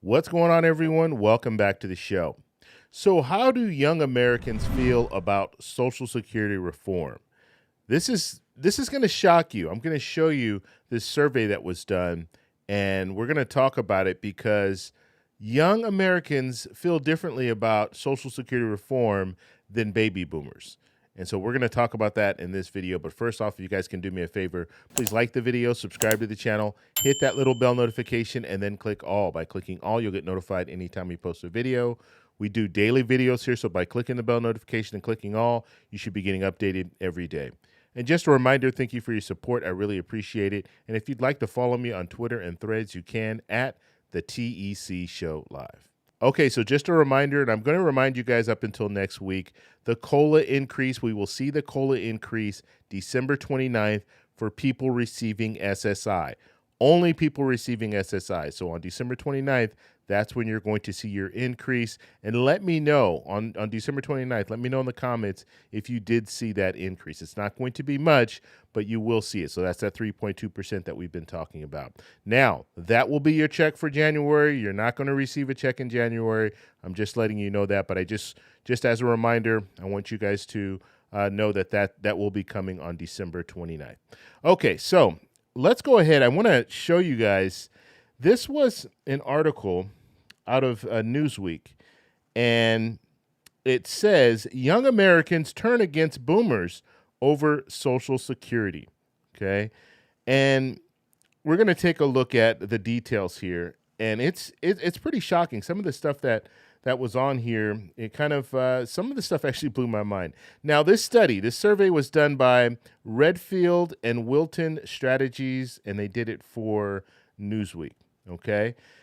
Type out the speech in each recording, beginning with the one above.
What's going on, everyone? Welcome back to the show. So, how do young Americans feel about Social Security reform? This is going to shock you. I'm going to show you this survey that was done, and we're going to talk about it because young Americans feel differently about Social Security reform than baby boomers. And so we're going to talk about that in this video. But first off, if you guys can do me a favor, please like the video, subscribe to the channel, hit that little bell notification, and then click all. By clicking all, you'll get notified anytime we post a video. We do daily videos here, so by clicking the bell notification and clicking all, you should be getting updated every day. And just a reminder, thank you for your support. I really appreciate it. And if you'd like to follow me on Twitter and Threads, you can at the TEC Show Live. Okay, so just a reminder, and I'm going to remind you guys up until next week, the COLA increase, we will see the COLA increase December 29th for people receiving SSI. Only people receiving SSI. So on December 29th, that's when you're going to see your increase. And let me know on December 29th, let me know in the comments if you did see that increase. It's not going to be much, but you will see it. So that's that 3.2% that we've been talking about. Now, that will be your check for January. You're not going to receive a check in January. I'm just letting you know that. But I just as a reminder, I want you guys to know that will be coming on December 29th. Okay, so let's go ahead. I want to show you guys. This was an article out of Newsweek, and it says young Americans turn against boomers over Social Security. Okay, and we're going to take a look at the details here, and it's pretty shocking. Some of the stuff that was on here, it kind of some of the stuff actually blew my mind. Now, this survey was done by Redfield and Wilton Strategies, and they did it for Newsweek.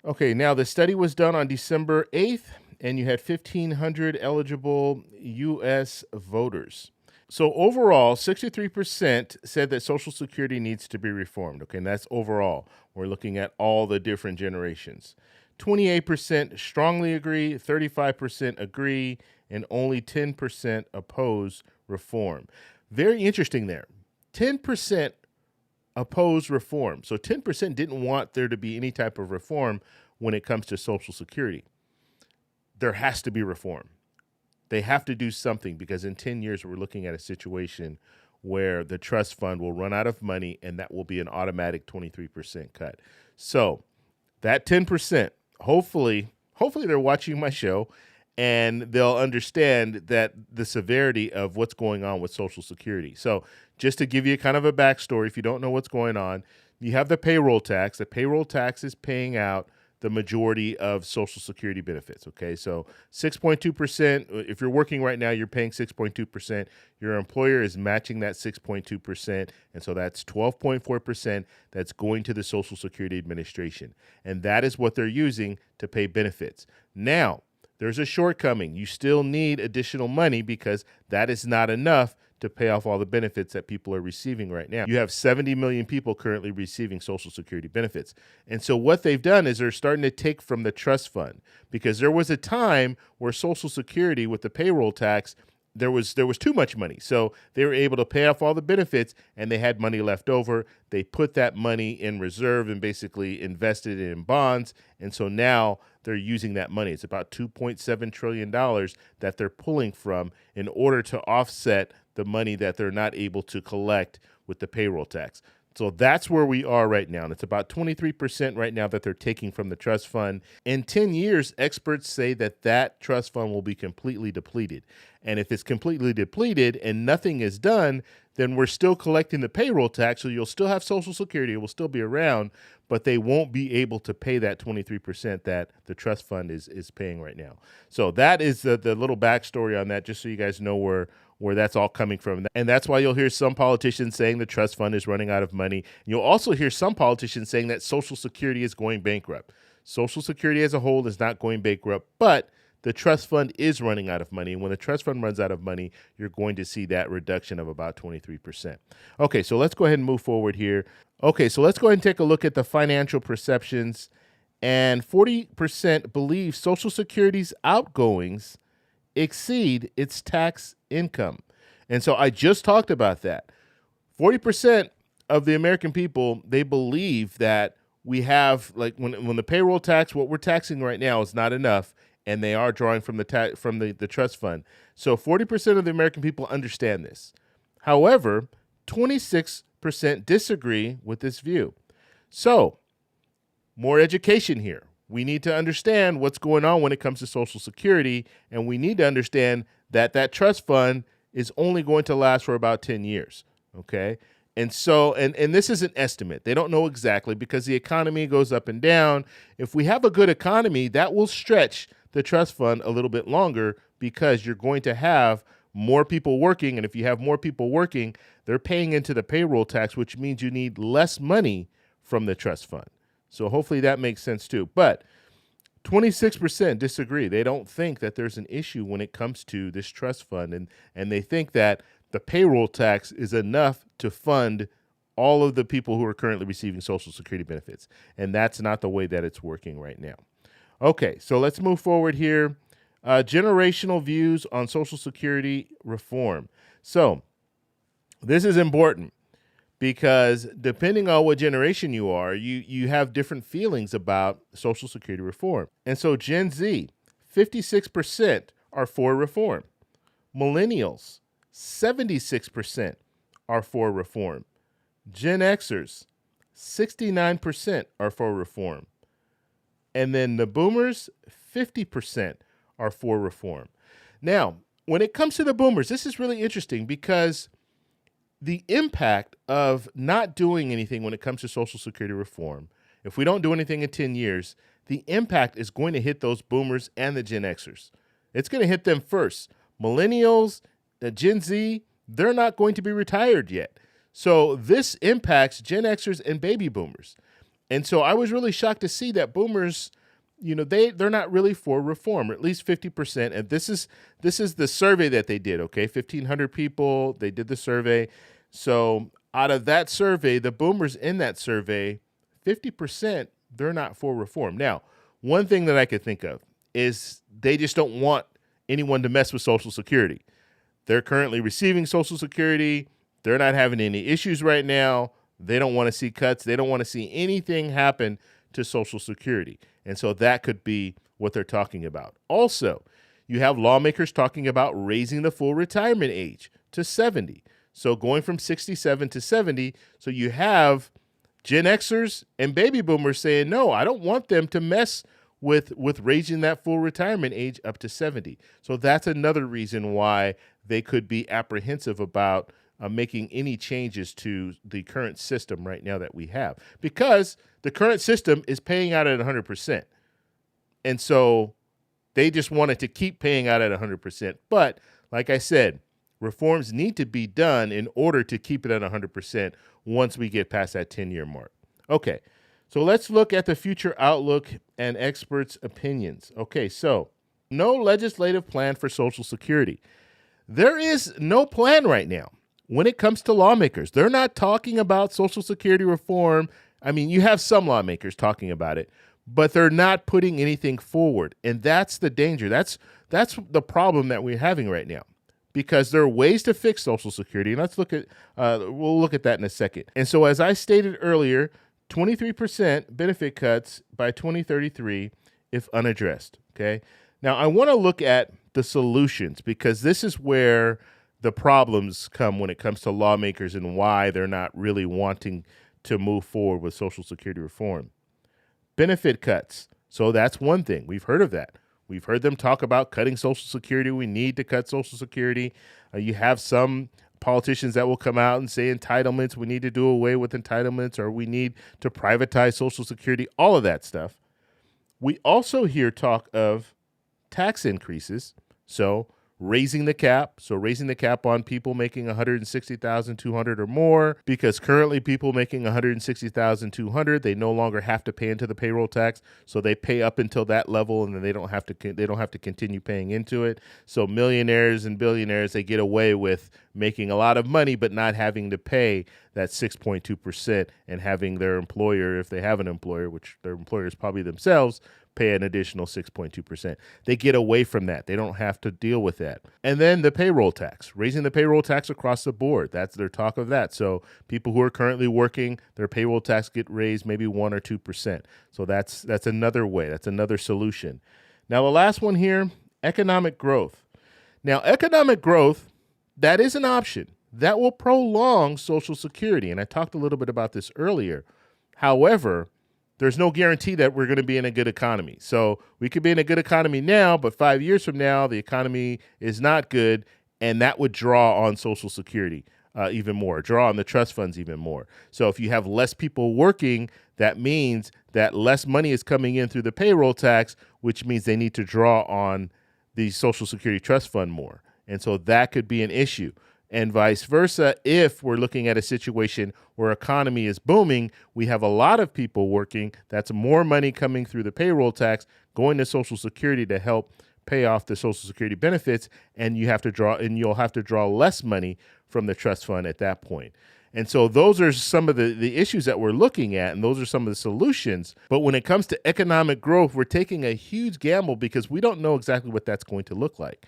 Okay, now the study was done on December 8th, and you had 1,500 eligible U.S. voters. So overall, 63% said that Social Security needs to be reformed. Okay, and that's overall. We're looking at all the different generations. 28% strongly agree, 35% agree, and only 10% oppose reform. Very interesting there. 10% oppose reform. So 10% didn't want there to be any type of reform when it comes to Social Security. There has to be reform. They have to do something because in 10 years, we're looking at a situation where the trust fund will run out of money, and that will be an automatic 23% cut. So that 10%, hopefully they're watching my show and they'll understand that the severity of what's going on with Social Security. So just to give you kind of a backstory, if you don't know what's going on, you have the payroll tax. The payroll tax is paying out the majority of Social Security benefits, okay? So 6.2%, if you're working right now, you're paying 6.2%. Your employer is matching that 6.2%, and so that's 12.4% that's going to the Social Security Administration. And that is what they're using to pay benefits. Now, there's a shortcoming. You still need additional money because that is not enough to pay off all the benefits that people are receiving right now. You have 70 million people currently receiving Social Security benefits. And so what they've done is they're starting to take from the trust fund, because there was a time where Social Security with the payroll tax, there was too much money. So they were able to pay off all the benefits and they had money left over. They put that money in reserve and basically invested it in bonds. And so now they're using that money. It's about $2.7 trillion that they're pulling from in order to offset the money that they're not able to collect with the payroll tax. So that's where we are right now. And it's about 23% right now that they're taking from the trust fund. In 10 years, experts say that trust fund will be completely depleted. And if it's completely depleted and nothing is done, then we're still collecting the payroll tax. So you'll still have Social Security. It will still be around, but they won't be able to pay that 23% that the trust fund is paying right now. So that is the little backstory on that, just so you guys know where that's all coming from. And that's why you'll hear some politicians saying the trust fund is running out of money. You'll also hear some politicians saying that Social Security is going bankrupt. Social Security as a whole is not going bankrupt, but the trust fund is running out of money. And when the trust fund runs out of money, you're going to see that reduction of about 23%. Okay, so let's go ahead and move forward here. Okay, so let's go ahead and take a look at the financial perceptions. And 40% believe Social Security's outgoings exceed its tax income. And so I just talked about that. 40% of the American people, they believe that we have, like, when the payroll tax, what we're taxing right now is not enough, and they are drawing from the trust fund. So 40% of the American people understand this. However, 26% disagree with this view. So, more education here. We need to understand what's going on when it comes to Social Security, and we need to understand that that trust fund is only going to last for about 10 years, okay? And so, and this is an estimate. They don't know exactly because the economy goes up and down. If we have a good economy, that will stretch the trust fund a little bit longer because you're going to have more people working. And if you have more people working, they're paying into the payroll tax, which means you need less money from the trust fund. So hopefully that makes sense too. But 26% disagree. They don't think that there's an issue when it comes to this trust fund. And they think that the payroll tax is enough to fund all of the people who are currently receiving Social Security benefits. And that's not the way that it's working right now. Okay, so let's move forward here. Generational views on Social Security reform. So this is important because depending on what generation you are, you have different feelings about Social Security reform. And so Gen Z, 56% are for reform. Millennials, 76% are for reform. Gen Xers, 69% are for reform. And then the boomers, 50% are for reform. Now, when it comes to the boomers, this is really interesting because the impact of not doing anything when it comes to Social Security reform, if we don't do anything in 10 years, the impact is going to hit those boomers and the Gen Xers. It's going to hit them first. Millennials, Gen Z, they're not going to be retired yet. So this impacts Gen Xers and baby boomers. And so I was really shocked to see that boomers, they're not really for reform, or at least 50%. And this is the survey that they did, okay? 1,500 people, they did the survey. So out of that survey, the boomers in that survey, 50%, they're not for reform. Now, one thing that I could think of is they just don't want anyone to mess with Social Security. They're currently receiving Social Security. They're not having any issues right now. They don't want to see cuts. They don't want to see anything happen to Social Security. And so that could be what they're talking about. Also, you have lawmakers talking about raising the full retirement age to 70. So going from 67 to 70. So you have Gen Xers and baby boomers saying, no, I don't want them to mess with raising that full retirement age up to 70. So that's another reason why they could be apprehensive about making any changes to the current system right now that we have, because the current system is paying out at 100%. And so they just wanted to keep paying out at 100%. But like I said, reforms need to be done in order to keep it at 100% once we get past that 10-year mark. Okay, so let's look at the future outlook and experts' opinions. Okay, so no legislative plan for Social Security. There is no plan right now. When it comes to lawmakers, they're not talking about Social Security reform. I mean, you have some lawmakers talking about it, but they're not putting anything forward. And that's the danger. That's the problem that we're having right now, because there are ways to fix Social Security. And we'll look at that in a second. And so as I stated earlier, 23% benefit cuts by 2033 if unaddressed. Okay. Now I want to look at the solutions, because this is where the problems come when it comes to lawmakers and why they're not really wanting to move forward with Social Security reform. Benefit cuts. So that's one thing. We've heard of that. We've heard them talk about cutting Social Security. We need to cut Social Security. You have some politicians that will come out and say entitlements. We need to do away with entitlements, or we need to privatize Social Security, all of that stuff. We also hear talk of tax increases. So raising the cap on people making $160,200 or more, because currently people making $160,200, they no longer have to pay into the payroll tax, so they pay up until that level, and then they don't have to continue paying into it. So millionaires and billionaires, they get away with making a lot of money but not having to pay that 6.2%, and having their employer, if they have an employer, which their employer is probably themselves, pay an additional 6.2%. They get away from that. They don't have to deal with that. And then the payroll tax, raising the payroll tax across the board. That's their talk of that. So people who are currently working, their payroll tax get raised maybe 1 or 2%. So that's another way. That's another solution. Now, the last one here, economic growth. Now, economic growth, that is an option. That will prolong Social Security. And I talked a little bit about this earlier. However, there's no guarantee that we're going to be in a good economy. So we could be in a good economy now, but 5 years from now, the economy is not good, and that would draw on Social Security even more, draw on the trust funds even more. So if you have less people working, that means that less money is coming in through the payroll tax, which means they need to draw on the Social Security trust fund more. And so that could be an issue. And vice versa, if we're looking at a situation where economy is booming, we have a lot of people working, that's more money coming through the payroll tax, going to Social Security to help pay off the Social Security benefits, and you'll have to draw less money from the trust fund at that point. And so those are some of the issues that we're looking at, and those are some of the solutions. But when it comes to economic growth, we're taking a huge gamble because we don't know exactly what that's going to look like.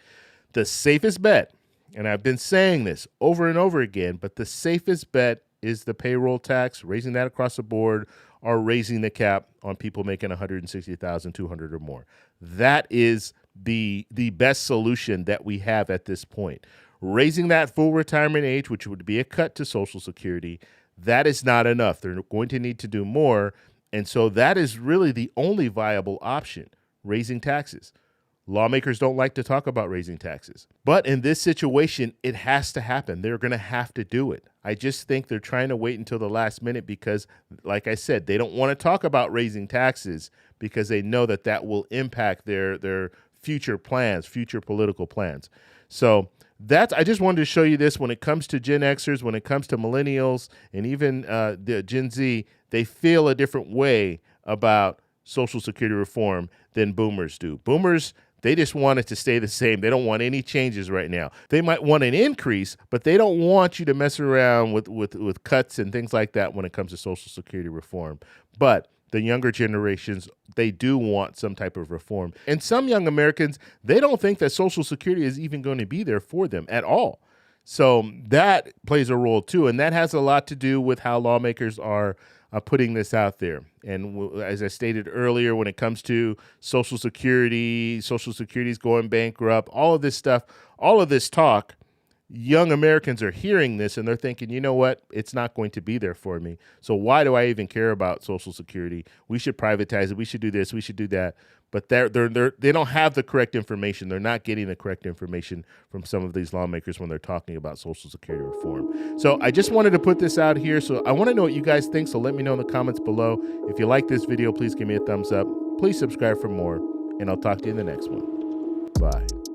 The safest bet, and I've been saying this over and over again, but the safest bet is the payroll tax, raising that across the board, or raising the cap on people making $160,200 or more. That is the best solution that we have at this point. Raising that full retirement age, which would be a cut to Social Security, that is not enough. They're going to need to do more. And so that is really the only viable option, raising taxes. Lawmakers don't like to talk about raising taxes. But in this situation, it has to happen. They're going to have to do it. I just think they're trying to wait until the last minute because, like I said, they don't want to talk about raising taxes because they know that that will impact their future plans, future political plans. So I just wanted to show you this. When it comes to Gen Xers, when it comes to millennials, and even the Gen Z, they feel a different way about Social Security reform than boomers do. Boomers, they just want it to stay the same. They don't want any changes right now. They might want an increase, but they don't want you to mess around with cuts and things like that when it comes to Social Security reform. But the younger generations, they do want some type of reform. And some young Americans, they don't think that Social Security is even going to be there for them at all. So that plays a role too. And that has a lot to do with how lawmakers are putting this out there. And as I stated earlier, when it comes to Social Security is going bankrupt, all of this stuff, all of this talk, young Americans are hearing this and they're thinking, you know what, it's not going to be there for me. So why do I even care about Social Security? We should privatize it. We should do this. We should do that. But they don't have the correct information. They're not getting the correct information from some of these lawmakers when they're talking about Social Security reform. So I just wanted to put this out here. So I want to know what you guys think. So let me know in the comments below. If you like this video, please give me a thumbs up. Please subscribe for more. And I'll talk to you in the next one. Bye.